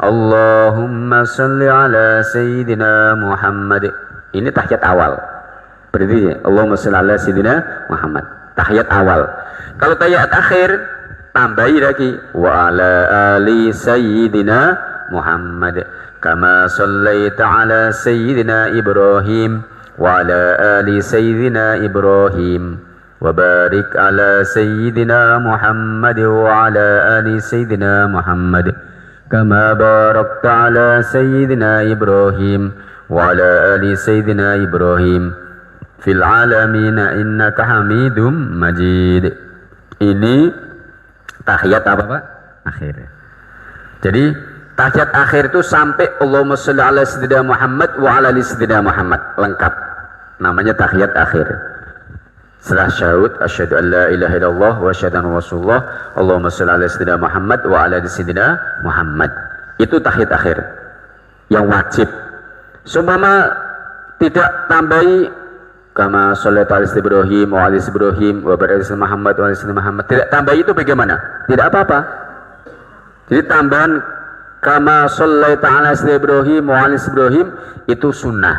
Allahumma salli ala Sayyidina Muhammad. Ini tahiyat awal. Berarti Allahumma salli ala Sayyidina Muhammad. Tahiyat awal. Kalau tahiyat akhir, tambahi lagi wa ala ali Sayyidina Muhammad. Kama sallaita ala Sayyidina Ibrahim wa ala ali Sayyidina Ibrahim. Wa barik ala Sayyidina Muhammad wa ala ali Sayyidina Muhammad. Kama barakta ala Sayyidina Ibrahim wa ala ali Sayyidina Ibrahim fil alamin innaka Hamidum Majid. Ini tahiyat apa Pak? Akhir. Jadi tahiyat akhir itu sampai Allahumma sholli ala Sayyidina Muhammad wa ala ali Sayyidina Muhammad, lengkap. Namanya tahiyat akhir. Setelah syahud asyhadu an la ilaha illallah wa asyhadu anna rasulullah Allahumma shalli ala sayyidina Muhammad wa ala ali sayyidina Muhammad. Itu tahiyat akhir yang wajib. Seumpama tidak tambahi kama shallaita ala Ibrahim wa ala Ibrahim wa barik ala Muhammad wa ala Muhammad, tidak tambahi itu bagaimana? Tidak apa-apa. Jadi tambahan kama shallaita ala Ibrahim wa ala Ibrahim itu sunnah.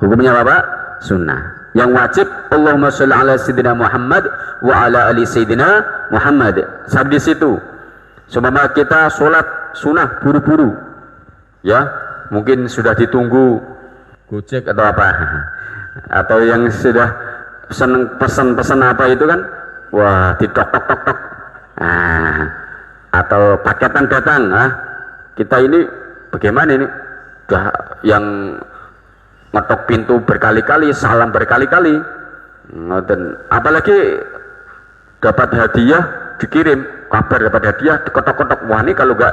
Hukumnya apa Pak? Sunnah. Yang wajib Allahumma sholli ala Sayyidina Muhammad wa ala ali Sayyidina Muhammad. Sampai di situ. Seumpama kita sholat sunnah buru-buru, ya mungkin sudah ditunggu Gojek atau apa, atau yang sudah seneng pesan-pesan apa itu kan, wah ditok-tok-tok, atau paketan datang, kita ini bagaimana ini? Udah yang ngetok pintu berkali-kali, salam berkali-kali, dan apalagi dapat hadiah, dikirim kabar dapat hadiah, dikotok-kotok, wah ini kalau nggak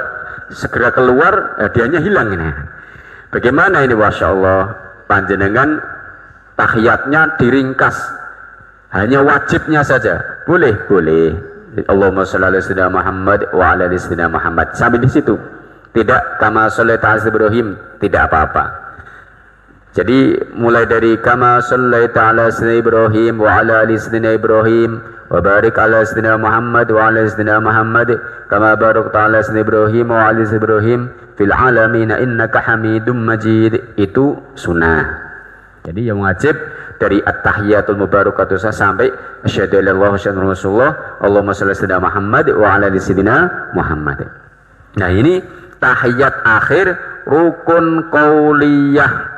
segera keluar hadiahnya hilang ini. Bagaimana ini? Masya Allah, panjenengan tahiyatnya diringkas, hanya wajibnya saja, boleh. Allahumma sholli ala sayyidina Muhammad wa ala ali sayyidina Muhammad, sampai di situ. Tidak kama shallaita ala Ibrahim, tidak apa-apa. Jadi mulai dari kama shallaita ala sayyidina Ibrahim wa ala ali sayyidina Ibrahim wa barik ala sayyidina Muhammad wa ala sayyidina Muhammad kama barakta ala sayyidina Ibrahim wa ala Ibrahim fil alamin innaka Hamidum Majid, itu sunnah. Jadi yang wajib dari at-tahiyatul mubarakatuh sampai asyhadu an la ilaha illallah rasulullah Allahumma shalli ala sayyidina Muhammad wa ala ali sayyidina Muhammad. Nah, ini tahiyat akhir rukun qauliyah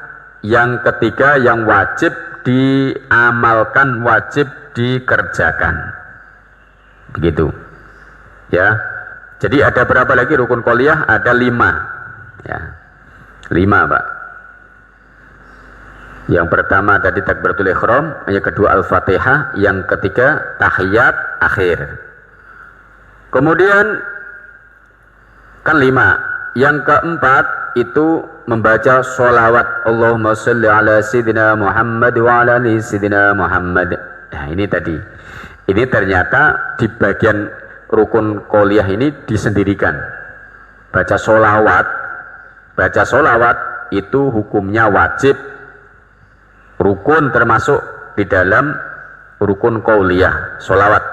yang ketiga yang wajib diamalkan, wajib dikerjakan. Begitu. Ya. Jadi ada berapa lagi rukun qauliyah? Ada 5. Ya. 5, Pak. Yang pertama tadi takbiratul ihram, yang kedua al-Fatihah, yang ketiga tahiyat akhir. Kemudian kan 5. Yang keempat itu membaca sholawat Allahumma sholli ala Sayyidina Muhammad wa ala ali Sayyidina Muhammad. Nah, ini tadi. Ini ternyata di bagian rukun qauliyah ini disendirikan. Baca sholawat itu hukumnya wajib, rukun, termasuk di dalam rukun qauliyah, sholawat.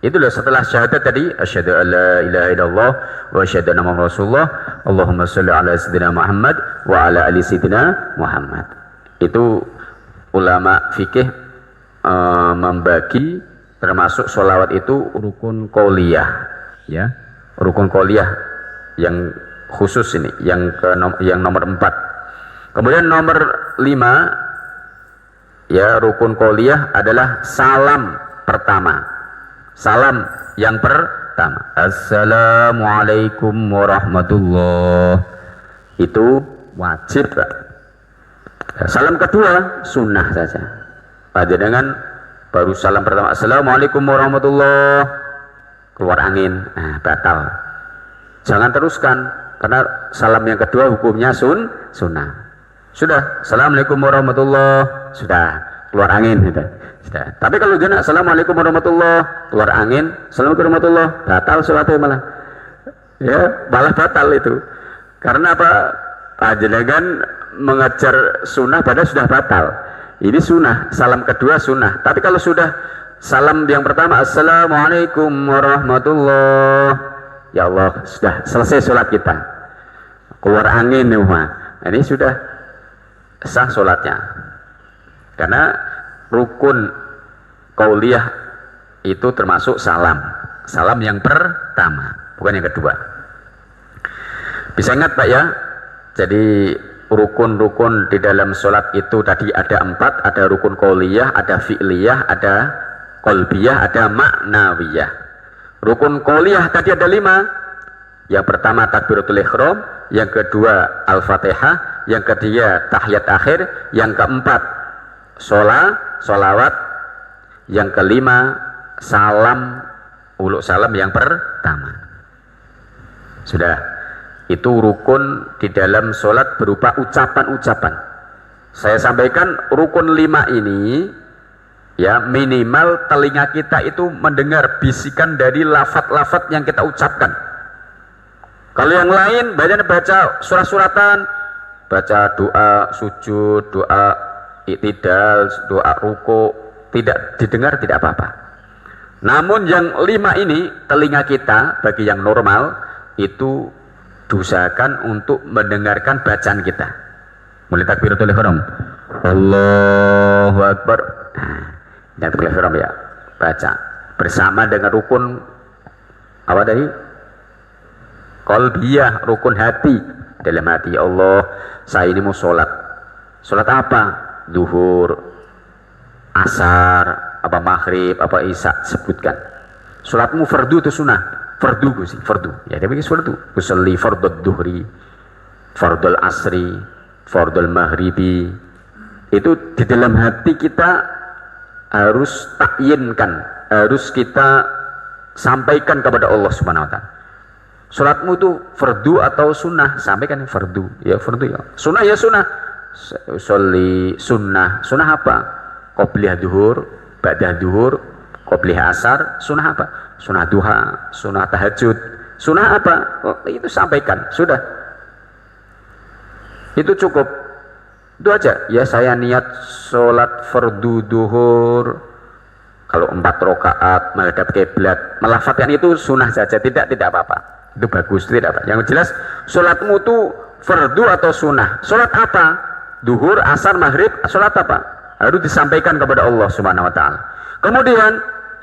Itu loh, setelah syahadat tadi asyhadu an la ilaha illallah wa asyhadu anna muhammadar rasulullah Allahumma sholli ala sayyidina Muhammad wa ala ali sayyidina Muhammad. Itu ulama fikih membagi termasuk sholawat itu rukun qauliyah, ya. Rukun qauliyah yang khusus ini, yang nomor 4. Kemudian nomor 5, ya, rukun qauliyah adalah salam pertama. Salam yang pertama, assalamualaikum warahmatullah, itu wajib, Pak. Salam kedua sunnah saja. Panjenengan baru salam pertama assalamualaikum warahmatullah, keluar angin, batal. Jangan teruskan, karena salam yang kedua hukumnya sunnah. Sudah, assalamualaikum warahmatullah, sudah keluar angin, gitu. Sudah. Tapi kalau dia assalamualaikum warahmatullah, keluar angin, assalamualaikum warahmatullah, batal sholatnya malah. Ya, malah batal itu. Karena apa? Panjenengan mengejar sunnah padahal sudah batal. Ini sunnah, salam kedua sunnah. Tapi kalau sudah salam yang pertama assalamualaikum warahmatullah, ya Allah, sudah selesai sholat kita. keluar angin nih mah. Ini sudah sah sholatnya. Karena rukun qauliyah itu termasuk salam. Salam yang pertama, bukan yang kedua. Bisa ingat Pak ya? Jadi rukun-rukun di dalam sholat itu tadi ada 4, ada rukun qauliyah, ada fi'liyah, ada qalbiyah, ada maknawiyah. Rukun qauliyah tadi ada 5. Yang pertama takbiratul ihram, yang kedua al-fatihah, yang ketiga tahiyat akhir, yang keempat sholawat, yang kelima salam, uluk salam yang pertama. Sudah, itu rukun di dalam sholat berupa ucapan-ucapan. Saya sampaikan rukun 5 ini ya, minimal telinga kita itu mendengar bisikan dari lafaz-lafaz yang kita ucapkan. Kalau yang lain baca surat-suratan, baca doa sujud, doa iktidal, doa ruku, tidak didengar tidak apa-apa. Namun yang 5 ini telinga kita bagi yang normal itu diusahakan untuk mendengarkan bacaan kita. Mulai takbiratul ihram, Allahu Akbar. Nah, takbiratul ihram ya, baca bersama dengan rukun apa tadi? Qalbiyah, rukun hati. Dalam hati, ya Allah, saya ini mau sholat. Sholat apa? Zuhur, asar, apa maghrib, apa isya, sebutkan. Sholatmu fardu atau sunnah? Fardu sih, fardu. Ya dia bagi fardu. Usolli fardud duhri, fardul asri, fardul maghribi. Itu di dalam hati kita harus takyinkan, harus kita sampaikan kepada Allah Subhanahu wa taala. Sholatmu itu fardu atau sunnah? Sampaikan fardu. Ya fardu ya. Sunnah ya sunnah. Sholli sunnah. Sunnah apa? Qobliyah duhur, ba'dah duhur, qobliyah asar. Sunnah apa? Sunnah duha, sunnah tahajud. Sunnah apa? Oh, itu sampaikan. Sudah. Itu cukup. Itu aja. Ya saya niat sholat fardu duhur. Kalau 4 rakaat menghadap kiblat, melafadzkan itu sunnah saja. Tidak apa-apa. Itu bagus, tidak apa. Yang jelas sholatmu itu fardu atau sunnah. Sholat apa? Duhur, asar, maghrib, sholat apa? Harus disampaikan kepada Allah Subhanahu wa taala. Kemudian,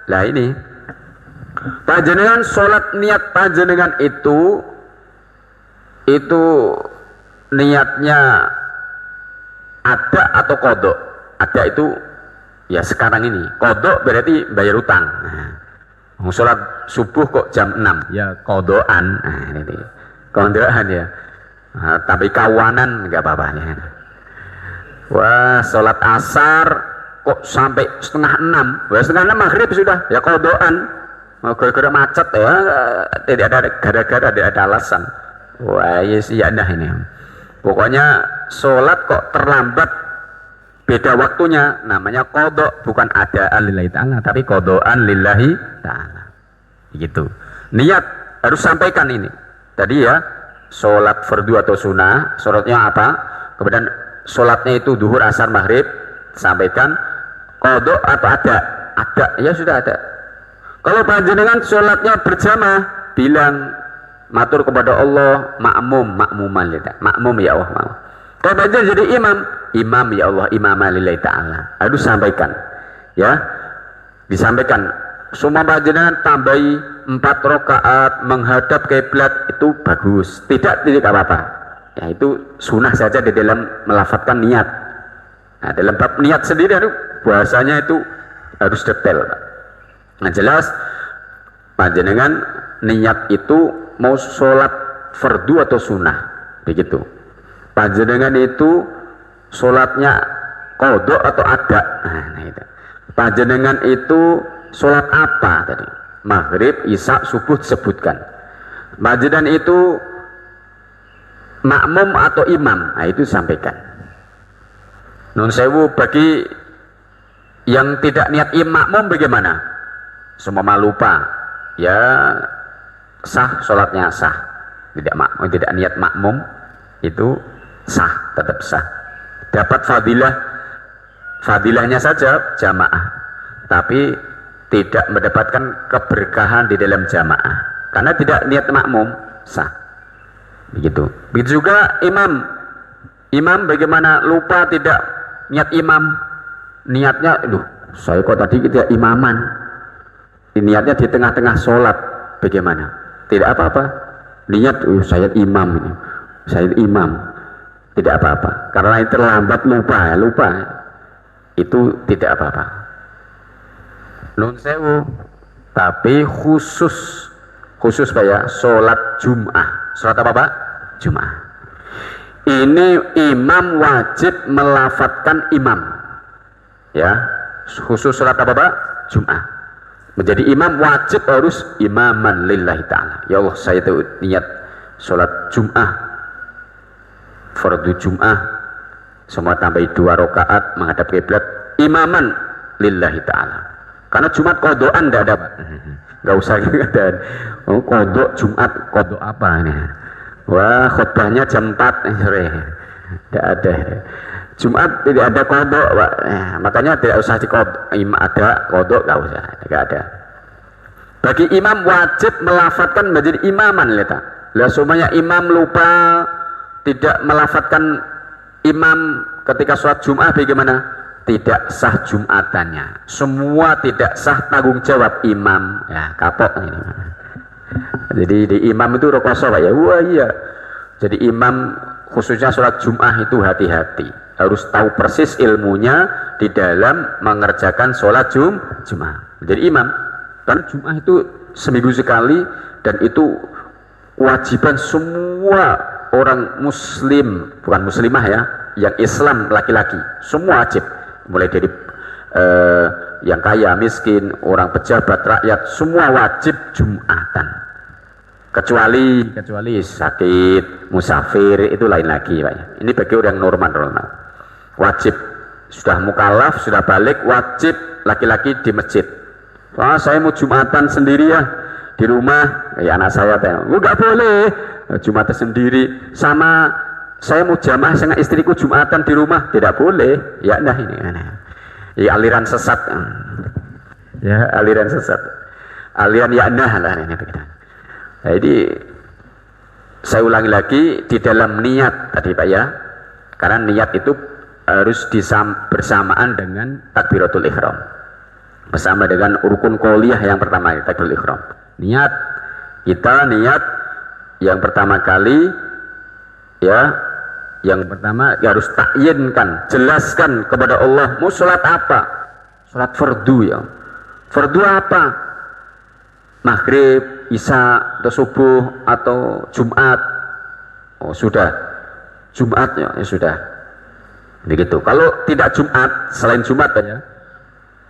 lah ini panjenengan sholat, niat panjenengan itu niatnya ada atau kodok. Ada itu ya sekarang ini. Kodok berarti bayar utang. Sholat subuh kok jam 6 ya kodoan. Ini kodoan ya. Tapi kawanan nggak apa-apa ya. Wah, sholat asar kok sampai setengah 6. Wah, setengah 6 maghrib sudah ya kodoan. Gara-gara macet ya, tidak ada gara-gara, tidak ada alasan. Wah, yes, ya dah ini. Pokoknya sholat kok terlambat, beda waktunya, namanya kodok, bukan adaan lillahi ta'ala, tapi kodoan lillahi ta'ala. Gitu. Niat harus sampaikan ini. Tadi ya, sholat fardu atau sunnah, sholatnya apa? Kemudian sholatnya itu duhur, asar, maghrib, sampaikan. Kodok atau ada? Ada, ya sudah ada. Kalau panjenengan sholatnya berjamaah, bilang matur kepada Allah, makmuman lillahi, makmum ya Allah, makmum. Kalau panjenengan jadi imam ya Allah, imamah lillahi ta'ala, harus sampaikan ya, disampaikan. Semua panjenengan tambahi 4 rakaat menghadap kiblat, itu bagus, tidak apa-apa ya, itu sunnah saja di dalam melafadzkan niat. Nah, dalam bab niat sendiri itu bahasanya itu harus detail. Nah, jelas panjenengan niat itu mau sholat fardu atau sunnah, begitu. Panjenengan itu sholatnya kodok atau ada. Nah, itu. Panjenengan itu sholat apa tadi? Maghrib, isya, subuh disebutkan. Panjenengan itu makmum atau imam, nah itu sampaikan. Nun sewu, bagi yang tidak niat makmum bagaimana? Semua lupa, ya sah, sholatnya sah. Tidak niat makmum itu sah, tetap sah. Dapat fadilahnya saja jamaah, tapi tidak mendapatkan keberkahan di dalam jamaah karena tidak niat makmum, sah. Begitu. Begitu juga imam. Imam bagaimana lupa tidak niat imam. Niatnya, saya kok tadi tidak imaman. Niatnya di tengah-tengah sholat. Bagaimana? Tidak apa-apa. Niat, saya imam ini. Saya imam. Tidak apa-apa. Karena itu terlambat lupa. Itu tidak apa-apa. Nun sewu. Tapi khusus Pak ya, sholat Jum'ah. Sholat apa Pak? Jum'ah. Ini imam wajib melafatkan imam. Ya, khusus sholat apa Pak? Jum'ah. Menjadi imam wajib harus imaman lillahi ta'ala. Ya Allah, saya itu niat sholat Jum'ah, fardu Jum'ah, semua tambahi 2 rakaat menghadap kiblat, imaman lillahi ta'ala. Karena Jumat kodoan tidak ada Pak. Nggak usah ada. Oh, kodok Jumat, kodok apa ini? Wah, khutbahnya jam 4 sore. Tidak ada. Jumat tidak ada kodok Pak. Makanya tidak usah dikodok. Ada kodok nggak usah. Tidak ada. Bagi imam wajib melafatkan menjadi imaman lihat. Lah semuanya imam lupa tidak melafatkan imam ketika sholat Jumat bagaimana? Tidak sah Jumatannya. Semua tidak sah tanggung jawab imam. Ya, kapok ini. Jadi di imam itu rokoso Pak ya. Wah iya. Jadi imam khususnya sholat Jum'ah itu hati-hati. Harus tahu persis ilmunya di dalam mengerjakan sholat Jum'ah. Jadi imam. Karena Jum'ah itu seminggu sekali dan itu kewajiban semua orang muslim, bukan muslimah ya, yang Islam laki-laki. Semua wajib. Mulai dari yang kaya, miskin, orang pejabat, rakyat, semua wajib Jumatan. Kecuali sakit, musafir, itu lain lagi Pak. Ini bagi orang normal. Wajib, sudah mukallaf, sudah balik, wajib laki-laki di masjid. Saya mau Jumatan sendiri ya di rumah, kayak anak saya nggak boleh Jumatan sendiri. Sama saya mau jamaah dengan istriku Jumatan di rumah, tidak boleh. Ya nah ini ya aliran sesat. Ya aliran sesat. Aliran ya nah lah ini. Jadi saya ulangi lagi di dalam niat tadi Pak ya. Karena niat itu harus bersamaan dengan takbiratul ihram. Bersama dengan rukun qauliyah yang pertama takbiratul ihram. Niat kita yang pertama kali ya. Yang pertama harus takyinkan, jelaskan kepada Allah mau sholat apa? Sholat fardu ya. Fardu apa? Maghrib, isya, atau subuh, atau Jumat. Oh sudah, Jumat ya, sudah. Begitu. Kalau tidak Jumat, selain Jumat ya,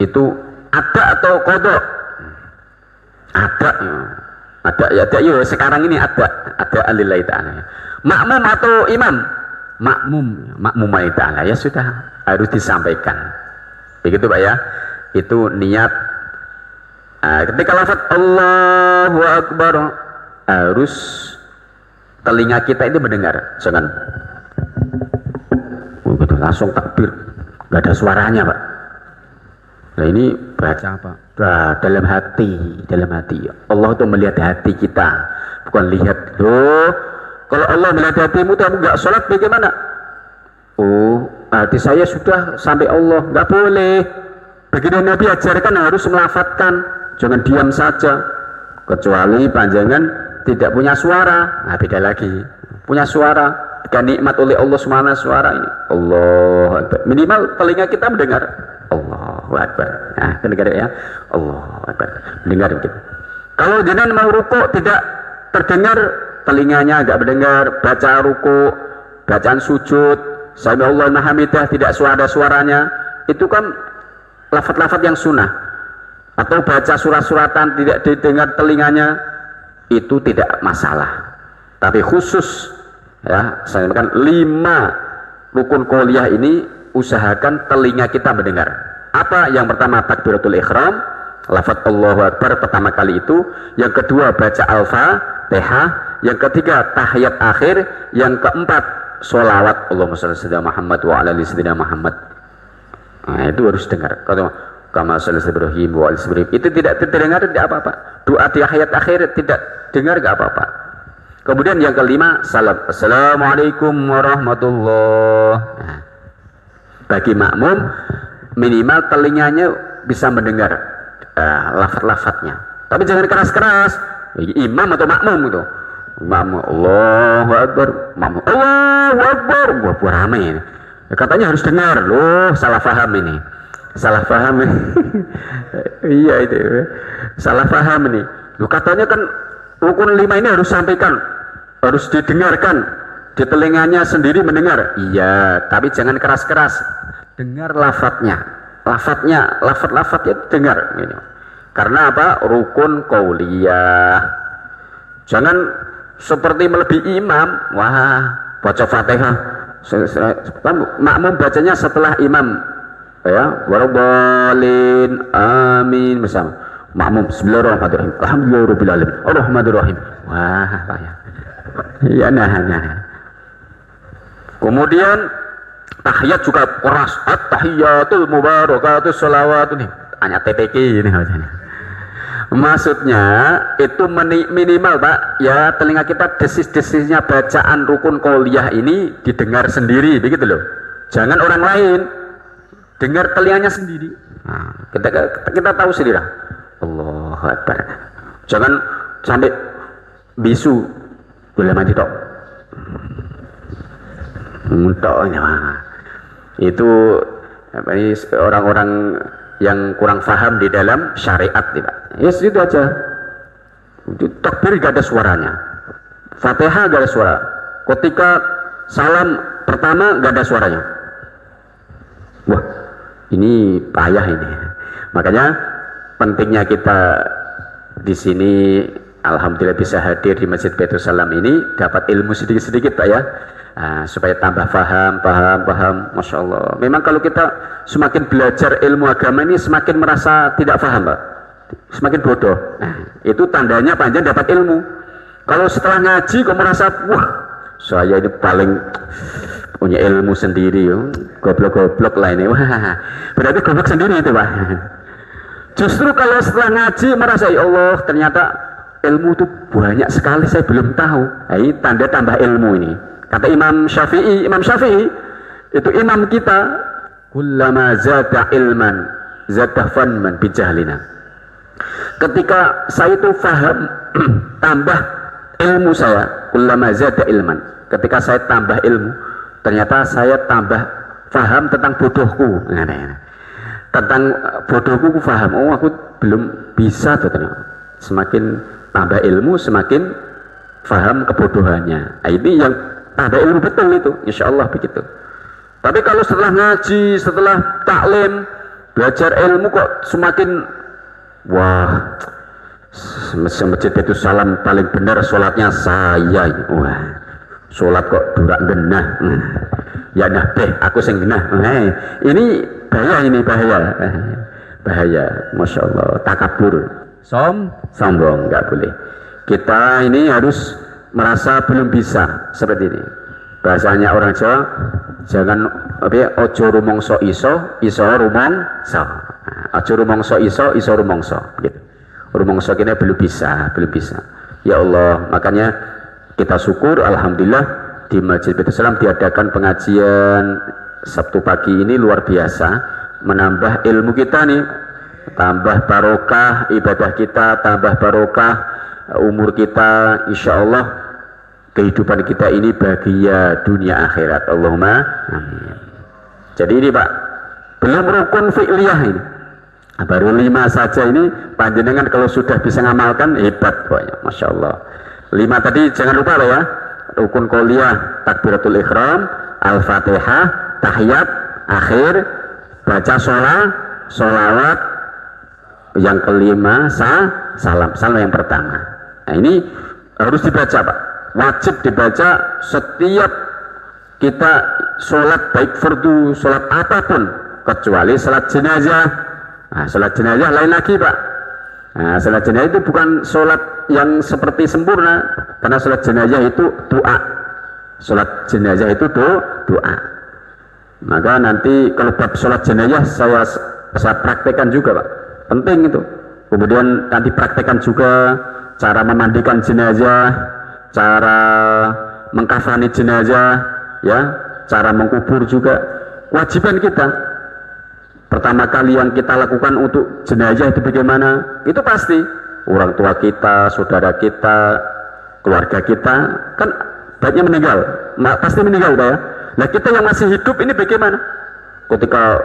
itu ada atau kodok? Ada ya. Ada ya. Sekarang ini ada alillahi ta'ala. Makmum atau imam? Makmum ta'ala ya sudah harus disampaikan. Begitu Pak ya. Itu niat. Ketika lafaz Allahu Akbar harus telinga kita itu mendengar. Jangan begitu langsung takbir, nggak ada suaranya Pak. Nah ini baca apa? Dalam hati. Allah itu melihat hati kita, bukan lihat Kalau Allah melihat hatimu, kamu nggak sholat bagaimana? Oh, hati saya sudah sampai Allah, nggak boleh. Begitu Nabi ajarkan harus melafatkan, jangan diam saja. Kecuali panjangan tidak punya suara, nah beda lagi. Punya suara, kan nikmat oleh Allah SWT suara ini. Allah Akbar. Minimal telinga kita mendengar. Allahu Akbar. Nah, mendengar ya. Allahu Akbar. Mendengar gitu. Kalau jenengan mau rukuk tidak terdengar, telinganya agak mendengar, baca ruku, bacaan sujud, sami Allahu liman hamidah tidak ada suaranya, itu kan lafaz-lafaz yang sunnah. Atau baca surat-suratan tidak didengar telinganya, itu tidak masalah. Tapi khusus ya, saya sampaikan 5 rukun qauliyah ini usahakan telinga kita mendengar. Apa? Yang pertama takbiratul ihram, lafaz Allahu Akbar pertama kali itu, yang kedua baca al-Fatihah, yang ketiga tahiyat akhir, yang keempat sholawat Allahumma shalli ala Muhammad wa ala ali sayyidina Muhammad. Nah, itu harus dengar. Kalau kama shalli Ibrahim wa ala Ibrahim itu tidak terdengar tidak apa-apa. Doa di tahiyat akhir tidak dengar enggak apa-apa. Kemudian yang kelima, salam. Assalamualaikum warahmatullahi. Nah, bagi makmum minimal telinganya bisa mendengar lafaz-lafaznya. Tapi jangan keras-keras. Imam atau makmum itu. Makmum Allahu Akbar, makmum Allahu Akbar. Wah, ramai ini. Katanya harus dengar. Loh, salah paham ini. Salah paham ini. Iya itu. Salah paham ini. Loh, katanya kan rukun 5 ini harus sampaikan, harus didengarkan, di telinganya sendiri mendengar. Iya, tapi jangan keras-keras. Dengar lafadznya, lafadz-lafadznya dengar. Ini. Karena apa? Rukun qauliyah. Jangan seperti melebihi imam. Wah, baca Fatihah. Makmum bacanya setelah imam. Ya, waradhdallin, amin bersama. Makmum bismillahirrahmanirrahim. Alhamdulillahirabbil alamin. Arrahmanirrahim. Wah, ya. Ya nah. Kemudian tahiyat juga keras. At-tahiyatul mubarakatus sholawatun. Hanya TPK ini maksudnya. Maksudnya itu minimal Pak, ya telinga kita desis-desisnya bacaan rukun qauliyah ini didengar sendiri, begitu loh. Jangan orang lain, dengar telinganya sendiri. Nah, kita tahu sendiri lah. Allahu Akbar. Jangan sampai bisu boleh mati tok. Muntoknya itu apa ini orang-orang yang kurang paham di dalam syariat, Pak. Yes, itu aja. Takbir gak ada suaranya. Fatihah gak ada suara. Ketika salam pertama gak ada suaranya. Wah, ini payah ini. Makanya pentingnya kita di sini alhamdulillah bisa hadir di Masjid Baitul Salam ini, dapat ilmu sedikit-sedikit Pak ya. Supaya tambah paham, Masya Allah. Memang kalau kita semakin belajar ilmu agama ini semakin merasa tidak paham Pak, semakin bodoh. Itu tandanya panjang dapat ilmu. Kalau setelah ngaji kok merasa wah saya ini paling punya ilmu sendiri, goblok-goblok lah ini. Wah, berarti goblok sendiri itu Pak. Justru kalau setelah ngaji merasa ya Allah ternyata ilmu itu banyak sekali saya belum tahu. Ini tanda tambah ilmu ini. Kata Imam Syafi'i itu imam kita, kullama zada ilman zada fanman bijahlina. Ketika saya itu faham tambah ilmu saya, kullama zada ilman. Ketika saya tambah ilmu, ternyata saya tambah faham tentang bodohku. Tentang bodohku aku faham. Oh, aku belum bisa tuh ternyata. Semakin tambah ilmu semakin faham kebodohannya. Ini yang ada ilmu betul itu, insya Allah begitu. Tapi kalau setelah ngaji, setelah taklim, belajar ilmu kok semakin wah, Masjid Baitul Salam paling benar sholatnya saya. Wah, sholat kok durak genah. Ya nah deh, aku sing genah. Ini bahaya, Masya Allah, takabur, sombong, nggak boleh. Kita ini harus merasa belum bisa seperti ini. Bahasanya orang Jawa, jangan ojo rumongso iso rumongso. Ojo rumongso iso rumongso. Gitu. Rumongso kita belum bisa. Ya Allah, makanya kita syukur alhamdulillah di Masjid Baitul Salam diadakan pengajian Sabtu pagi ini luar biasa, menambah ilmu kita nih, tambah barokah ibadah kita, tambah barokah umur kita, insya Allah kehidupan kita ini bahagia dunia akhirat. Allahumma amin. Jadi ini Pak, belum rukun fi'liyah ini, baru 5 saja ini. Panjenengan kalau sudah bisa ngamalkan hebat pokoknya, Masya Allah. 5 tadi jangan lupa Pak ya, rukun qauliyah, takbiratul ihram, al-fatihah, tahiyat akhir, baca sholawat, yang kelima salam yang pertama. Nah ini harus dibaca Pak, wajib dibaca setiap kita sholat, baik fardu, sholat apapun kecuali sholat jenazah. Nah, sholat jenazah lain lagi Pak. Nah, sholat jenazah itu bukan sholat yang seperti sempurna, karena sholat jenazah itu doa. Sholat jenazah itu doa. Maka nanti kalau bab sholat jenazah saya praktekkan juga Pak, penting itu. Kemudian nanti praktekkan juga cara memandikan jenazah, cara mengkafani jenazah, ya, cara mengkubur juga kewajiban kita. Pertama kali yang kita lakukan untuk jenazah itu bagaimana? Itu pasti orang tua kita, saudara kita, keluarga kita kan banyak meninggal, pasti meninggal ya. Nah kita yang masih hidup ini bagaimana? Ketika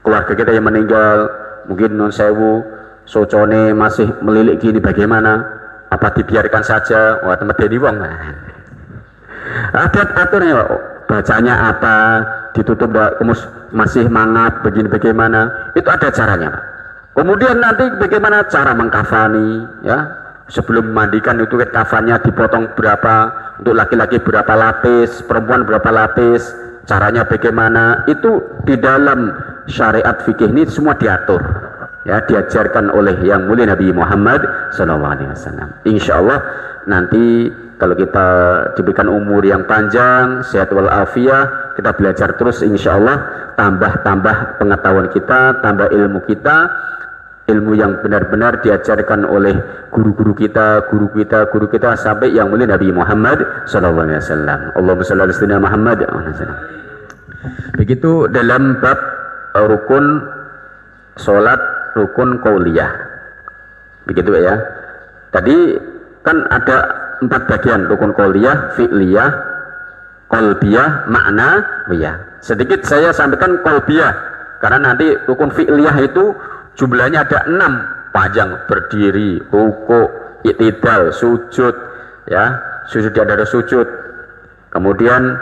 keluarga kita yang meninggal, mungkin non sewu, socone masih melilik gini, bagaimana? Apa dibiarkan saja? Wah teman dari wong. Ada aturnya, bacanya apa, ditutup masih mangap, begini bagaimana? Itu ada caranya, Pak. Kemudian nanti bagaimana cara mengkafani, ya? Sebelum memandikan itu kafannya dipotong berapa, untuk laki-laki berapa lapis, perempuan berapa lapis, caranya bagaimana? Itu di dalam syariat fikih ini semua diatur, ya, diajarkan oleh yang mulia Nabi Muhammad SAW. Insya Allah nanti kalau kita diberikan umur yang panjang, sehat walafiat, kita belajar terus insya Allah, tambah pengetahuan kita, tambah ilmu kita, ilmu yang benar-benar diajarkan oleh guru kita sampai yang mulia Nabi Muhammad SAW. Allahumma shalli ala sayyidina Muhammad. Begitu dalam bab rukun sholat, rukun qauliyah. Begitu ya. Tadi kan ada 4 bagian, rukun qauliyah, fi'liyah, qalbiyah, ma'nawiyah. Sedikit saya sampaikan qalbiyah karena nanti rukun fi'liyah itu jumlahnya ada 6, panjang, berdiri, ruku, i'tidal, sujud, ya, sujud di antara sujud. Kemudian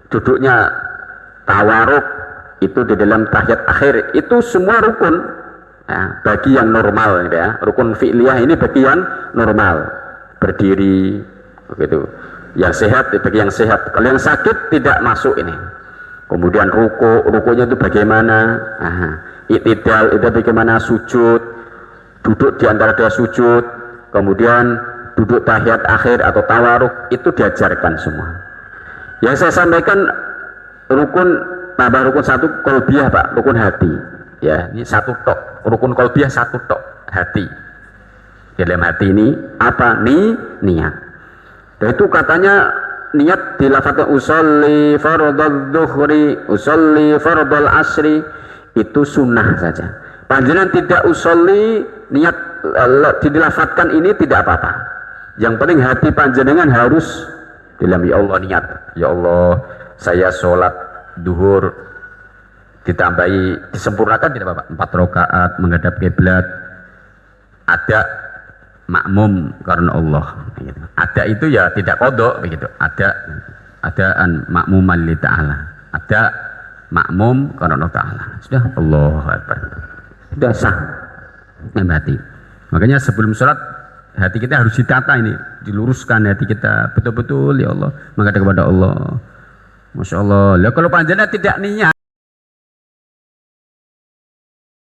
duduknya tawaruk itu di dalam tahiyat akhir, itu semua rukun. Ya, bagi yang normal ya, rukun fi'liyah ini bagi yang normal, berdiri begitu. Yang sehat bagi yang sehat. Kalau yang sakit tidak masuk ini. Kemudian rukunya itu bagaimana? I'tidal itu bagaimana, sujud, duduk di antara dua sujud, kemudian duduk tahiyat akhir atau tawaruk, itu diajarkan semua. Yang saya sampaikan tambah rukun 1 qalbiyah, Pak, rukun hati. Ya, ini 1 tok, rukun qalbiyah 1 tok, hati. Di dalam hati ini apa? Niat. Dan itu katanya niat dilafadzkan usolli fardhadz zuhri, usolli fardhal asri, itu sunnah saja. Panjenengan tidak usolli, niat dilafadzkan ini tidak apa-apa. Yang penting hati panjenengan harus dalam, ya Allah, niat, ya Allah saya sholat duhur ditambahi, disempurnakan tidak apa-apa, 4 rakaat menghadap kiblat, ada makmum karena Allah, begitu. Ada itu ya tidak kodok begitu, adaan makmuman li ta'ala, ada makmum karena Allah Ta'ala, sudah, Allahu Akbar, sudah sah hati. Makanya sebelum sholat hati kita harus ditata ini, diluruskan hati kita betul-betul, ya Allah, menghadap kepada Allah. Masya Allah. Kalau panjenengan tidak niat